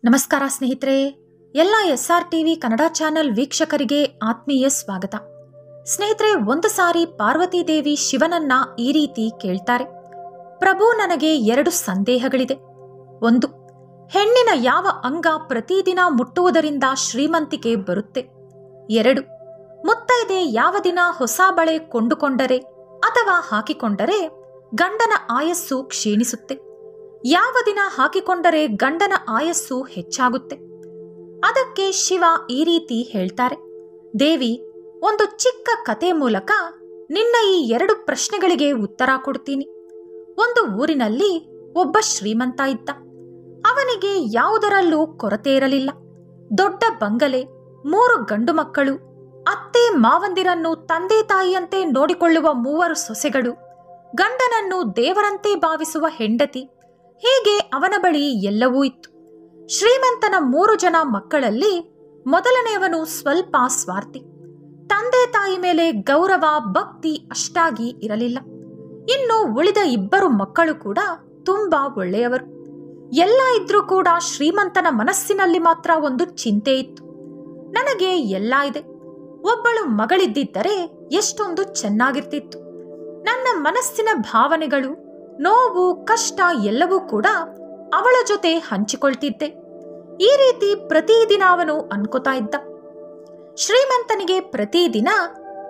ನಮಸ್ಕಾರ ಸ್ನೇಹಿತರೆ, ಎಲ್ಲ SRTV ಕನ್ನಡ ಚಾನೆಲ್ ವೀಕ್ಷಕರಿಗೆ ಆತ್ಮೀಯ ಸ್ವಾಗತ. ಸ್ನೇಹಿತರೆ, ಒಂದು ಸಾರಿ ಪಾರ್ವತಿ ದೇವಿ ಶಿವನನ್ನ ಈ ರೀತಿ ಕೇಳ್ತಾರೆ. ಪ್ರಭು, ನನಗೆ 2 ಸಂದೇಹಗಳಿದೆ. 1. ಹೆಣ್ಣಿನ ಯಾವ ಅಂಗ ಪ್ರತಿದಿನ ಮುಟ್ಟುವುದರಿಂದ ಶ್ರೀಮಂತಿಕೆ ಬರುತ್ತೆ? 2. ಮುತ್ತೈದೆ ಯಾವ ದಿನ ಹೊಸ ಬಳೆ ಕೊಂಡುಕೊಂಡರೆ ಅಥವಾ ಹಾಕಿಕೊಂಡರೆ ಗಂಡನ ಆಯಸ್ಸು ಕ್ಷೀಣಿಸುತ್ತೆ? ಯಾವ ದಿನ ಹಾಕಿಕೊಂಡರೆ ಗಂಡನ ಆಯಸ್ಸು ಹೆಚ್ಚಾಗುತ್ತೆ? ಅದಕ್ಕೆ ಶಿವ ಈ ರೀತಿ ಹೇಳ್ತಾರೆ, ದೇವಿ, ಒಂದು ಚಿಕ್ಕ ಕತೆ ಮೂಲಕ ನಿನ್ನ ಈ 2 ಪ್ರಶ್ನೆಗಳಿಗೆ ಉತ್ತರ ಕೊಡ್ತೀನಿ. ಒಂದು ಊರಿನಲ್ಲಿ ಒಬ್ಬ ಶ್ರೀಮಂತ ಇದ್ದ. ಅವನಿಗೆ ಯಾವುದರಲ್ಲೂ ಕೊರತೆ ಇರಲಿಲ್ಲ. ದೊಡ್ಡ ಬಂಗಲೆ, 3 ಗಂಡು ಮಕ್ಕಳು, ಅತ್ತೆ ಮಾವಂದಿರನ್ನು ತಂದೆ ತಾಯಿಯಂತೆ ನೋಡಿಕೊಳ್ಳುವ 3 ಸೊಸೆಗಳು, ಗಂಡನನ್ನು ದೇವರಂತೆ ಭಾವಿಸುವ ಹೆಂಡತಿ, ಹೀಗೆ ಅವನ ಬಳಿ ಎಲ್ಲವೂ ಇತ್ತು. ಶ್ರೀಮಂತನ 3 ಜನ ಮಕ್ಕಳಲ್ಲಿ ಮೊದಲನೆಯವನು ಸ್ವಲ್ಪ ಸ್ವಾರ್ಥಿ. ತಂದೆ ತಾಯಿ ಮೇಲೆ ಗೌರವ ಭಕ್ತಿ ಅಷ್ಟಾಗಿ ಇರಲಿಲ್ಲ. ಇನ್ನು ಉಳಿದ 2 ಮಕ್ಕಳು ಕೂಡ ತುಂಬಾ ಒಳ್ಳೆಯವರು. ಎಲ್ಲ ಇದ್ರೂ ಕೂಡ ಶ್ರೀಮಂತನ ಮನಸ್ಸಿನಲ್ಲಿ ಮಾತ್ರ ಒಂದು ಚಿಂತೆ ಇತ್ತು. ನನಗೆ ಎಲ್ಲ ಇದೆ, ಒಬ್ಬಳು ಮಗಳಿದ್ದಿದ್ದರೆ ಎಷ್ಟೊಂದು ಚೆನ್ನಾಗಿರ್ತಿತ್ತು. ನನ್ನ ಮನಸ್ಸಿನ ಭಾವನೆಗಳು, ನೋವು, ಕಷ್ಟ ಎಲ್ಲವೂ ಕೂಡ ಅವಳ ಜೊತೆ ಹಂಚಿಕೊಳ್ತಿದ್ದೆ. ಈ ರೀತಿ ಪ್ರತಿದಿನ ಅವನು ಅನ್ಕೋತಾ ಇದ್ದ. ಶ್ರೀಮಂತನಿಗೆ ಪ್ರತಿದಿನ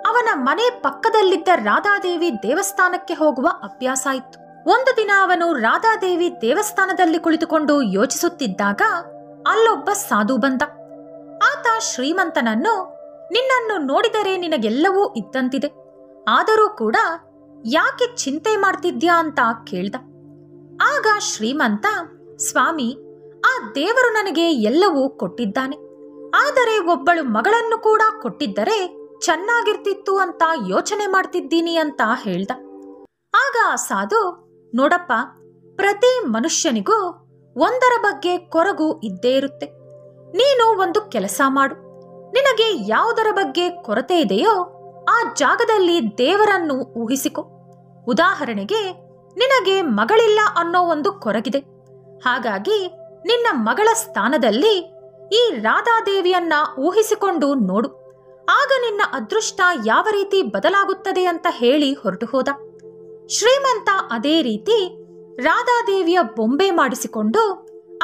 ಅವನ ಮನೆ ಪಕ್ಕದಲ್ಲಿದ್ದ ರಾಧಾದೇವಿ ದೇವಸ್ಥಾನಕ್ಕೆ ಹೋಗುವ ಅಭ್ಯಾಸ ಇತ್ತು. ಒಂದು ದಿನ ಅವನು ರಾಧಾದೇವಿ ದೇವಸ್ಥಾನದಲ್ಲಿ ಕುಳಿತುಕೊಂಡು ಯೋಚಿಸುತ್ತಿದ್ದಾಗ ಅಲ್ಲೊಬ್ಬ ಸಾಧು ಬಂದ. ಆತ ಶ್ರೀಮಂತನನ್ನು, ನಿನ್ನನ್ನು ನೋಡಿದರೆ ನಿನಗೆಲ್ಲವೂ ಇದ್ದಂತಿದೆ, ಆದರೂ ಕೂಡ ಯಾಕೆ ಚಿಂತೆ ಮಾಡ್ತಿದ್ಯಾ ಅಂತ ಕೇಳ್ದ. ಆಗ ಶ್ರೀಮಂತ, ಸ್ವಾಮಿ, ಆ ದೇವರು ನನಗೆ ಎಲ್ಲವೂ ಕೊಟ್ಟಿದ್ದಾನೆ, ಆದರೆ ಒಬ್ಬಳು ಮಗಳನ್ನು ಕೂಡ ಕೊಟ್ಟಿದ್ದರೆ ಚೆನ್ನಾಗಿರ್ತಿತ್ತು ಅಂತ ಯೋಚನೆ ಮಾಡ್ತಿದ್ದೀನಿ ಅಂತ ಹೇಳ್ದ. ಆಗ ಆ ಸಾಧು, ನೋಡಪ್ಪ, ಪ್ರತಿ ಮನುಷ್ಯನಿಗೂ ಒಂದರ ಬಗ್ಗೆ ಕೊರಗು ಇದ್ದೇ ಇರುತ್ತೆ. ನೀನು ಒಂದು ಕೆಲಸ ಮಾಡು, ನಿನಗೆ ಯಾವುದರ ಬಗ್ಗೆ ಕೊರತೆ ಇದೆಯೋ ಆ ಜಾಗದಲ್ಲಿ ದೇವರನ್ನು ಊಹಿಸಿಕೊ. ಉದಾಹರಣೆಗೆ, ನಿನಗೆ ಮಗಳಿಲ್ಲ ಅನ್ನೋ ಒಂದು ಕೊರಗಿದೆ. ಹಾಗಾಗಿ ನಿನ್ನ ಮಗಳ ಸ್ಥಾನದಲ್ಲಿ ಈ ರಾಧಾದೇವಿಯನ್ನ ಊಹಿಸಿಕೊಂಡು ನೋಡು, ಆಗ ನಿನ್ನ ಅದೃಷ್ಟ ಯಾವ ರೀತಿ ಬದಲಾಗುತ್ತದೆ ಅಂತ ಹೇಳಿ ಹೊರಟು ಹೋದ. ಶ್ರೀಮಂತ ಅದೇ ರೀತಿ ರಾಧಾದೇವಿಯ ಬೊಂಬೆ ಮಾಡಿಸಿಕೊಂಡು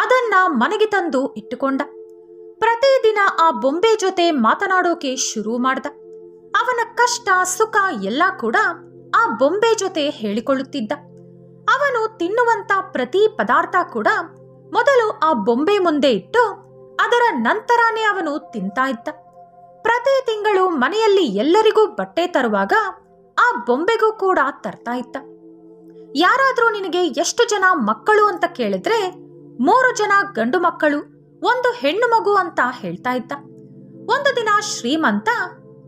ಅದನ್ನ ಮನೆಗೆ ತಂದು ಇಟ್ಟುಕೊಂಡ. ಪ್ರತಿದಿನ ಆ ಬೊಂಬೆ ಜೊತೆ ಮಾತನಾಡೋಕೆ ಶುರು ಮಾಡ್ದ. ಅವನ ಕಷ್ಟ ಸುಖ ಎಲ್ಲ ಕೂಡ ಆ ಬೊಂಬೆ ಜೊತೆ ಹೇಳಿಕೊಳ್ಳುತ್ತಿದ್ದ. ಅವನು ತಿನ್ನುವಂತ ಪ್ರತಿ ಪದಾರ್ಥ ಕೂಡ ಮೊದಲು ಆ ಬೊಂಬೆ ಮುಂದೆ ಇಟ್ಟು ಅದರ ನಂತರನೇ ಅವನು ತಿಂತಾ ಇದ್ದ. ಪ್ರತಿ ತಿಂಗಳು ಮನೆಯಲ್ಲಿ ಎಲ್ಲರಿಗೂ ಬಟ್ಟೆ ತರುವಾಗ ಆ ಬೊಂಬೆಗೂ ಕೂಡ ತರ್ತಾ ಇದ್ದ. ಯಾರಾದ್ರೂ ನಿನಗೆ ಎಷ್ಟು ಜನ ಮಕ್ಕಳು ಅಂತ ಕೇಳಿದ್ರೆ 3 ಜನ ಗಂಡು ಮಕ್ಕಳು, 1 ಹೆಣ್ಣು ಮಗು ಅಂತ ಹೇಳ್ತಾ ಇದ್ದ. ಒಂದು ದಿನ ಶ್ರೀಮಂತ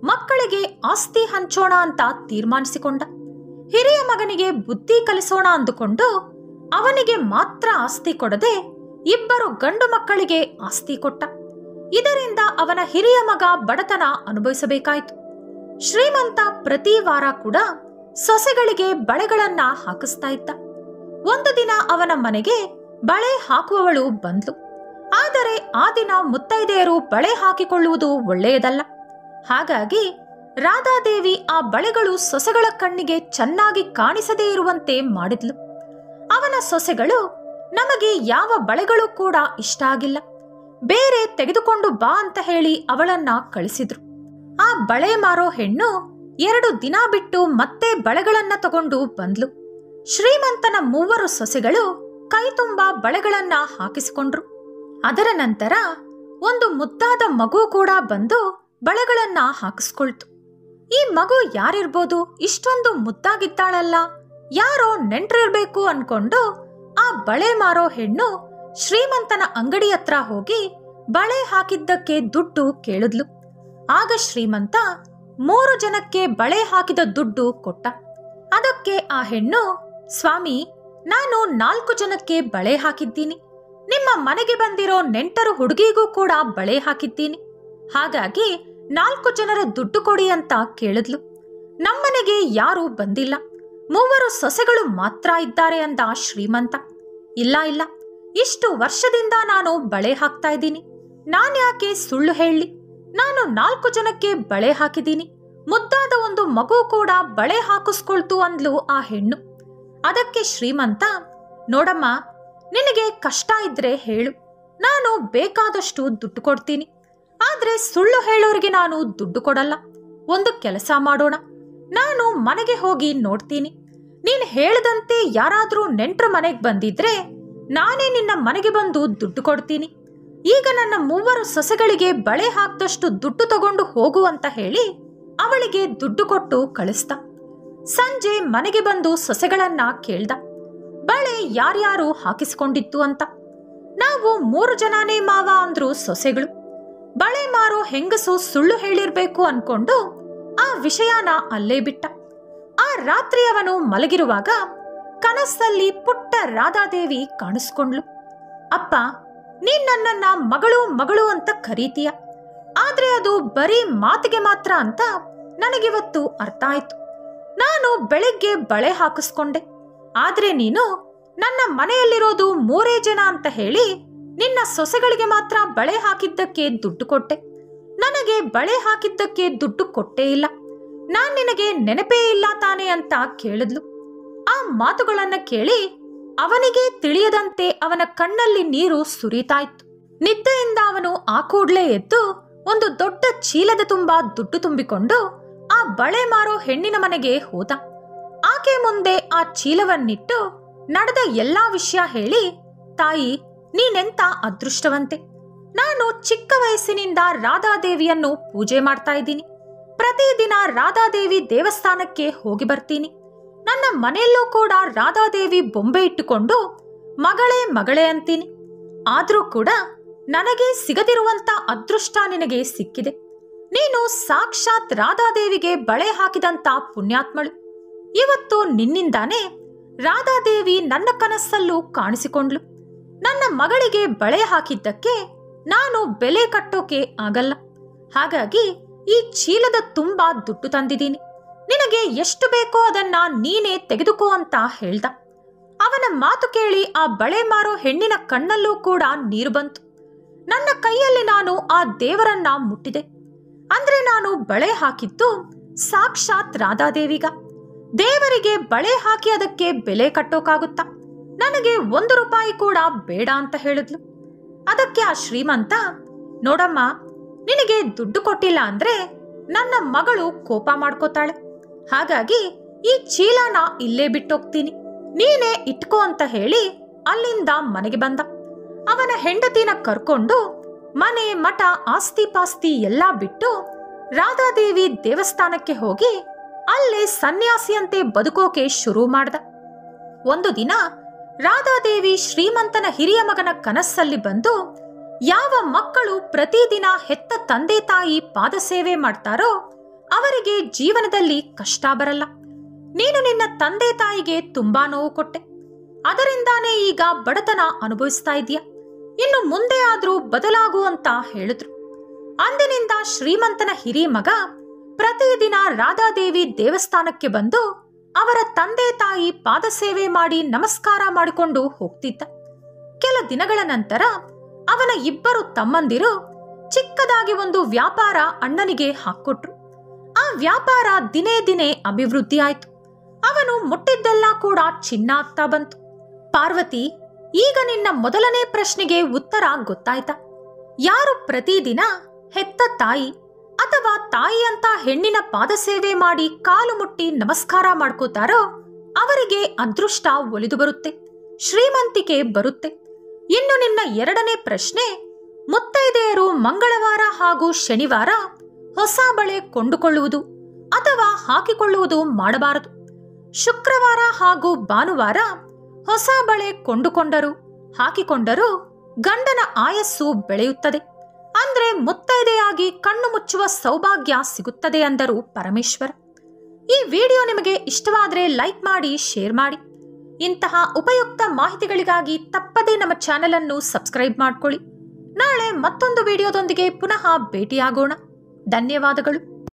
ಮಕ್ಕಳಿಗೆ ಆಸ್ತಿ ಹಂಚೋಣ ಅಂತ ತೀರ್ಮಾನಿಸಿಕೊಂಡ. ಹಿರಿಯ ಮಗನಿಗೆ ಬುದ್ಧಿ ಕಲಿಸೋಣ ಅಂದುಕೊಂಡು ಅವನಿಗೆ ಮಾತ್ರ ಆಸ್ತಿ ಕೊಡದೆ 2 ಗಂಡು ಮಕ್ಕಳಿಗೆ ಆಸ್ತಿ ಕೊಟ್ಟ. ಇದರಿಂದ ಅವನ ಹಿರಿಯ ಮಗ ಬಡತನ ಅನುಭವಿಸಬೇಕಾಯಿತು. ಶ್ರೀಮಂತ ಪ್ರತಿ ವಾರ ಕೂಡ ಸೊಸೆಗಳಿಗೆ ಬಳೆಗಳನ್ನ ಹಾಕಿಸ್ತಾ ಇದ್ದ. ಒಂದು ದಿನ ಅವನ ಮನೆಗೆ ಬಳೆ ಹಾಕುವವಳು ಬಂದ್ಲು. ಆದರೆ ಆ ದಿನ ಮುತ್ತೈದೆಯರು ಬಳೆ ಹಾಕಿಕೊಳ್ಳುವುದು ಒಳ್ಳೆಯದಲ್ಲ. ಹಾಗಾಗಿ ರಾಧಾದೇವಿ ಆ ಬಳೆಗಳು ಸೊಸೆಗಳ ಕಣ್ಣಿಗೆ ಚೆನ್ನಾಗಿ ಕಾಣಿಸದೇ ಇರುವಂತೆ ಮಾಡಿದ್ಲು. ಅವನ ಸೊಸೆಗಳು, ನಮಗೆ ಯಾವ ಬಳೆಗಳು ಕೂಡ ಇಷ್ಟ ಆಗಿಲ್ಲ, ಬೇರೆ ತೆಗೆದುಕೊಂಡು ಬಾ ಅಂತ ಹೇಳಿ ಅವಳನ್ನ ಕಳಿಸಿದ್ರು. ಆ ಬಳೆ ಮಾರೋ ಹೆಣ್ಣು 2 ದಿನ ಬಿಟ್ಟು ಮತ್ತೆ ಬಳೆಗಳನ್ನ ತಗೊಂಡು ಬಂದ್ಲು. ಶ್ರೀಮಂತನ 3 ಸೊಸೆಗಳು ಕೈ ತುಂಬಾ ಬಳೆಗಳನ್ನ ಹಾಕಿಸಿಕೊಂಡ್ರು. ಅದರ ನಂತರ ಒಂದು ಮುದ್ದಾದ ಮಗು ಕೂಡ ಬಂದು ಬಳೆಗಳನ್ನ ಹಾಕಿಸ್ಕೊಳ್ತು. ಈ ಮಗು ಯಾರಿರ್ಬೋದು, ಇಷ್ಟೊಂದು ಮುದ್ದಾಗಿದ್ದಾಳಲ್ಲ, ಯಾರೋ ನೆಂಟ್ರಿರ್ಬೇಕು ಅನ್ಕೊಂಡು ಆ ಬಳೆ ಮಾರೋ ಹೆಣ್ಣು ಶ್ರೀಮಂತನ ಅಂಗಡಿ ಹತ್ರ ಹೋಗಿ ಬಳೆ ಹಾಕಿದ್ದಕ್ಕೆ ದುಡ್ಡು ಕೇಳಿದ್ಲು. ಆಗ ಶ್ರೀಮಂತ 3 ಜನಕ್ಕೆ ಬಳೆ ಹಾಕಿದ ದುಡ್ಡು ಕೊಟ್ಟ. ಅದಕ್ಕೆ ಆ ಹೆಣ್ಣು, ಸ್ವಾಮಿ, ನಾನು 4 ಜನಕ್ಕೆ ಬಳೆ ಹಾಕಿದ್ದೀನಿ, ನಿಮ್ಮ ಮನೆಗೆ ಬಂದಿರೋ ನೆಂಟರು ಹುಡುಗಿಗೂ ಕೂಡ ಬಳೆ ಹಾಕಿದ್ದೀನಿ, ಹಾಗಾಗಿ 4 ಜನರ ದುಡ್ಡು ಕೊಡಿ ಅಂತ ಕೇಳಿದ್ಲು. ನಮ್ಮನೆಗೆ ಯಾರೂ ಬಂದಿಲ್ಲ, 3 ಸೊಸೆಗಳು ಮಾತ್ರ ಇದ್ದಾರೆ ಅಂದ ಶ್ರೀಮಂತ. ಇಲ್ಲ, ಇಷ್ಟು ವರ್ಷದಿಂದ ನಾನು ಬಳೆ ಹಾಕ್ತಾ ಇದ್ದೀನಿ. ನಾನ್ಯಾಕೆ ಸುಳ್ಳು ಹೇಳಲಿ? ನಾನು 4 ಜನಕ್ಕೆ ಬಳೆ ಹಾಕಿದ್ದೀನಿ. ಮುದ್ದಾದ ಒಂದು ಮಗು ಕೂಡ ಬಳೆ ಹಾಕಿಸ್ಕೊಳ್ತು ಅಂದ್ಲು ಆ ಹೆಣ್ಣು. ಅದಕ್ಕೆ ಶ್ರೀಮಂತ, ನೋಡಮ್ಮ, ನಿನಗೆ ಕಷ್ಟ ಇದ್ರೆ ಹೇಳು, ನಾನು ಬೇಕಾದಷ್ಟು ದುಡ್ಡು ಕೊಡ್ತೀನಿ. ಆದ್ರೆ ಸುಳ್ಳು ಹೇಳೋರಿಗೆ ನಾನು ದುಡ್ಡು ಕೊಡಲ್ಲ. ಒಂದು ಕೆಲಸ ಮಾಡೋಣ, ನಾನು ಮನೆಗೆ ಹೋಗಿ ನೋಡ್ತೀನಿ. ನೀನ್ ಹೇಳ್ದಂತೆ ಯಾರಾದ್ರೂ ನೆಂಟ್ರ ಮನೆಗೆ ಬಂದಿದ್ರೆ ನಾನೇ ನಿನ್ನ ಮನೆಗೆ ಬಂದು ದುಡ್ಡು ಕೊಡ್ತೀನಿ. ಈಗ ನನ್ನ 3 ಸೊಸೆಗಳಿಗೆ ಬಳೆ ಹಾಕ್ದಷ್ಟು ದುಡ್ಡು ತಗೊಂಡು ಹೋಗು ಅಂತ ಹೇಳಿ ಅವಳಿಗೆ ದುಡ್ಡು ಕೊಟ್ಟು ಕಳಿಸ್ದ. ಸಂಜೆ ಮನೆಗೆ ಬಂದು ಸೊಸೆಗಳನ್ನ ಕೇಳ್ದ, ಬಳೆ ಯಾರ್ಯಾರು ಹಾಕಿಸ್ಕೊಂಡಿತ್ತು ಅಂತ. ನಾವು 3 ಜನನೇ ಮಾವ ಅಂದ್ರು ಸೊಸೆಗಳು. ಬಳೆ ಮಾರೋ ಹೆಂಗಸು ಸುಳ್ಳು ಹೇಳಿರ್ಬೇಕು ಅನ್ಕೊಂಡು ಆ ವಿಷಯನ ಅಲ್ಲೇ ಬಿಟ್ಟ. ಆ ರಾತ್ರಿ ಅವನು ಮಲಗಿರುವಾಗ ಕನಸಲ್ಲಿ ಪುಟ್ಟ ರಾಧಾದೇವಿ ಕಾಣಿಸ್ಕೊಂಡ್ಲು. ಅಪ್ಪ, ನೀನ್ ನನ್ನನ್ನ ಮಗಳು ಮಗಳು ಅಂತ ಕರೀತೀಯ, ಆದ್ರೆ ಅದು ಬರೀ ಮಾತಿಗೆ ಮಾತ್ರ ಅಂತ ನನಗಿವತ್ತು ಅರ್ಥ ಆಯ್ತು. ನಾನು ಬೆಳಿಗ್ಗೆ ಬಳೆ ಹಾಕಿಸ್ಕೊಂಡೆ, ಆದ್ರೆ ನೀನು ನನ್ನ ಮನೆಯಲ್ಲಿರೋದು 3 ಜನ ಅಂತ ಹೇಳಿ ನಿನ್ನ ಸೊಸೆಗಳಿಗೆ ಮಾತ್ರ ಬಳೆ ಹಾಕಿದ್ದಕ್ಕೆ ದುಡ್ಡು ಕೊಟ್ಟೆ. ನನಗೆ ಬಳೆ ಹಾಕಿದ್ದಕ್ಕೆ ದುಡ್ಡು ಕೊಟ್ಟೇ ಇಲ್ಲ. ನಾನ್ ನಿನಗೆ ನೆನಪೇ ಇಲ್ಲ ತಾನೆ ಅಂತ ಕೇಳಿದ್ಲು. ಆ ಮಾತುಗಳನ್ನ ಕೇಳಿ ಅವನಿಗೆ ತಿಳಿಯದಂತೆ ಅವನ ಕಣ್ಣಲ್ಲಿ ನೀರು ಸುರಿತಾಯ್ತು. ನಿದ್ದೆಯಿಂದ ಅವನು ಆ ಕೂಡ್ಲೇ ಎದ್ದು ಒಂದು ದೊಡ್ಡ ಚೀಲದ ತುಂಬಾ ದುಡ್ಡು ತುಂಬಿಕೊಂಡು ಆ ಬಳೆ ಮಾರೋ ಹೆಣ್ಣಿನ ಮನೆಗೆ ಹೋದ. ಆಕೆ ಮುಂದೆ ಆ ಚೀಲವನ್ನಿಟ್ಟು ನಡೆದ ಎಲ್ಲಾ ವಿಷಯ ಹೇಳಿ, ತಾಯಿ, ನೀನೆಂತ ಅದೃಷ್ಟವಂತೆ. ನಾನು ಚಿಕ್ಕ ವಯಸ್ಸಿನಿಂದ ರಾಧಾದೇವಿಯನ್ನು ಪೂಜೆ ಮಾಡ್ತಾ ಇದ್ದೀನಿ. ಪ್ರತಿದಿನ ರಾಧಾದೇವಿ ದೇವಸ್ಥಾನಕ್ಕೆ ಹೋಗಿ ಬರ್ತೀನಿ. ನನ್ನ ಮನೆಯಲ್ಲೂ ಕೂಡ ರಾಧಾದೇವಿ ಬೊಂಬೆ ಇಟ್ಟುಕೊಂಡು ಮಗಳೇ ಮಗಳೇ ಅಂತೀನಿ. ಆದ್ರೂ ಕೂಡ ನನಗೆ ಸಿಗದಿರುವಂತ ಅದೃಷ್ಟ ನಿನಗೆ ಸಿಕ್ಕಿದೆ. ನೀನು ಸಾಕ್ಷಾತ್ ರಾಧಾದೇವಿಗೆ ಬಳೆ ಹಾಕಿದಂತ ಪುಣ್ಯಾತ್ಮಳು. ಇವತ್ತು ನಿನ್ನಿಂದಾನೇ ರಾಧಾದೇವಿ ನನ್ನ ಕನಸಲ್ಲೂ ಕಾಣಿಸಿಕೊಂಡ್ಲು. ನನ್ನ ಮಗಳಿಗೆ ಬಳೆ ಹಾಕಿದ್ದಕ್ಕೆ ನಾನು ಬೆಲೆ ಕಟ್ಟೋಕೆ ಆಗಲ್ಲ. ಹಾಗಾಗಿ ಈ ಚೀಲದ ತುಂಬಾ ದುಡ್ಡು ತಂದಿದ್ದೀನಿ. ನಿನಗೆ ಎಷ್ಟು ಬೇಕೋ ಅದನ್ನ ನೀನೇ ತೆಗೆದುಕೋ ಅಂತ ಹೇಳ್ದ. ಅವನ ಮಾತು ಕೇಳಿ ಆ ಬಳೆ ಮಾರೋ ಹೆಣ್ಣಿನ ಕಣ್ಣಲ್ಲೂ ಕೂಡ ನೀರು ಬಂತು. ನನ್ನ ಕೈಯಲ್ಲಿ ನಾನು ಆ ದೇವರನ್ನ ಮುಟ್ಟಿದೆ. ಅಂದ್ರೆ ನಾನು ಬಳೆ ಹಾಕಿದ್ದು ಸಾಕ್ಷಾತ್ ರಾಧಾದೇವಿಗ. ದೇವರಿಗೆ ಬಳೆ ಹಾಕಿ ಅದಕ್ಕೆ ಬೆಲೆ ಕಟ್ಟೋಕಾಗುತ್ತಾ? ನನಗೆ 1 ರೂಪಾಯಿ ಕೂಡ ಬೇಡ ಅಂತ ಹೇಳಿದ್ಲು. ಅದಕ್ಕೆ ಆ ಶ್ರೀಮಂತ, ನೋಡಮ್ಮ, ನಿನಗೆ ದುಡ್ಡು ಕೊಟ್ಟಿಲ್ಲ ಅಂದ್ರೆ ನನ್ನ ಮಗಳು ಕೋಪ ಮಾಡ್ಕೋತಾಳೆ. ಹಾಗಾಗಿ ಈ ಚೀಲನ ಇಲ್ಲೇ ಬಿಟ್ಟೋಗ್ತೀನಿ, ನೀನೇ ಇಟ್ಕೋ ಅಂತ ಹೇಳಿ ಅಲ್ಲಿಂದ ಮನೆಗೆ ಬಂದ. ಅವನ ಹೆಂಡತಿನ ಕರ್ಕೊಂಡು ಮನೆ ಮಠ ಆಸ್ತಿ ಪಾಸ್ತಿ ಎಲ್ಲಾ ಬಿಟ್ಟು ರಾಧಾದೇವಿ ದೇವಸ್ಥಾನಕ್ಕೆ ಹೋಗಿ ಅಲ್ಲೇ ಸನ್ಯಾಸಿಯಂತೆ ಬದುಕೋಕೆ ಶುರು ಮಾಡ್ದ. ಒಂದು ದಿನ ರಾಧಾದೇವಿ ಶ್ರೀಮಂತನ ಹಿರಿಯ ಮಗನ ಕನಸಲ್ಲಿ ಬಂದು, ಯಾವ ಮಕ್ಕಳು ಪ್ರತಿದಿನ ಹೆತ್ತ ತಂದೆ ತಾಯಿ ಪಾದ ಸೇವೆ ಮಾಡ್ತಾರೋ ಅವರಿಗೆ ಜೀವನದಲ್ಲಿ ಕಷ್ಟ ಬರಲ್ಲ. ನೀನು ನಿನ್ನ ತಂದೆ ತಾಯಿಗೆ ತುಂಬಾ ನೋವು ಕೊಟ್ಟೆ, ಅದರಿಂದಾನೇ ಈಗ ಬಡತನ ಅನುಭವಿಸ್ತಾ ಇದೀಯ. ಇನ್ನು ಮುಂದೆ ಆದ್ರೂ ಬದಲಾಗು ಅಂತ ಹೇಳಿದ್ರು. ಅಂದಿನಿಂದ ಶ್ರೀಮಂತನ ಹಿರಿಯ ಮಗ ಪ್ರತಿದಿನ ರಾಧಾದೇವಿ ದೇವಸ್ಥಾನಕ್ಕೆ ಬಂದು ಅವರ ತಂದೆ ತಾಯಿ ಪಾದ ಸೇವೆ ಮಾಡಿ ನಮಸ್ಕಾರ ಮಾಡಿಕೊಂಡು ಹೋಗ್ತಿದ್ದ. ಕೆಲ ದಿನಗಳ ನಂತರ ಅವನ 2 ತಮ್ಮಂದಿರು ಚಿಕ್ಕದಾಗಿ ಒಂದು ವ್ಯಾಪಾರ ಅಣ್ಣನಿಗೆ ಹಾಕ್ಕೊಟ್ರು. ಆ ವ್ಯಾಪಾರ ದಿನೇ ದಿನೇ ಅಭಿವೃದ್ಧಿ ಆಯ್ತು. ಅವನು ಮುಟ್ಟಿದ್ದೆಲ್ಲ ಕೂಡ ಚಿನ್ನ ಆಗ್ತಾ ಬಂತು. ಪಾರ್ವತಿ, ಈಗ ನಿನ್ನ ಮೊದಲನೇ ಪ್ರಶ್ನೆಗೆ ಉತ್ತರ ಗೊತ್ತಾಯ್ತಾ? ಯಾರು ಪ್ರತಿದಿನ ಹೆತ್ತ ತಾಯಿ ಅಥವಾ ತಾಯಿ ಅಂತ ಹೆಣ್ಣಿನ ಪಾದ ಸೇವೆ ಮಾಡಿ ಕಾಲು ಮುಟ್ಟಿ ನಮಸ್ಕಾರ ಮಾಡ್ಕೋತಾರೋ ಅವರಿಗೆ ಅದೃಷ್ಟ ಒಲಿದು ಬರುತ್ತೆ, ಶ್ರೀಮಂತಿಕೆ ಬರುತ್ತೆ. ಇನ್ನು ನಿನ್ನ 2ನೇ ಪ್ರಶ್ನೆ, ಮುತ್ತೈದೆಯರು ಮಂಗಳವಾರ ಹಾಗೂ ಶನಿವಾರ ಹೊಸ ಬಳೆ ಕೊಂಡುಕೊಳ್ಳುವುದು ಅಥವಾ ಹಾಕಿಕೊಳ್ಳುವುದು ಮಾಡಬಾರದು. ಶುಕ್ರವಾರ ಹಾಗೂ ಭಾನುವಾರ ಹೊಸ ಬಳೆ ಕೊಂಡುಕೊಂಡರೂ ಹಾಕಿಕೊಂಡರೂ ಗಂಡನ ಆಯಸ್ಸು ಬೆಳೆಯುತ್ತದೆ. ಅಂದ್ರೆ ಮುತ್ತೈದೆಯಾಗಿ ಕಣ್ಣು ಮುಚ್ಚುವ ಸೌಭಾಗ್ಯ ಸಿಗುತ್ತದೆ ಅಂದರು ಪರಮೇಶ್ವರ. ಈ ವಿಡಿಯೋ ನಿಮಗೆ ಇಷ್ಟವಾದರೆ ಲೈಕ್ ಮಾಡಿ, ಶೇರ್ ಮಾಡಿ. ಇಂತಹ ಉಪಯುಕ್ತ ಮಾಹಿತಿಗಳಿಗಾಗಿ ತಪ್ಪದೇ ನಮ್ಮ ಚಾನೆಲ್ ಅನ್ನು ಸಬ್ಸ್ಕ್ರೈಬ್ ಮಾಡ್ಕೊಳ್ಳಿ. ನಾಳೆ ಮತ್ತೊಂದು ವಿಡಿಯೋದೊಂದಿಗೆ ಪುನಃ ಭೇಟಿಯಾಗೋಣ. ಧನ್ಯವಾದಗಳು.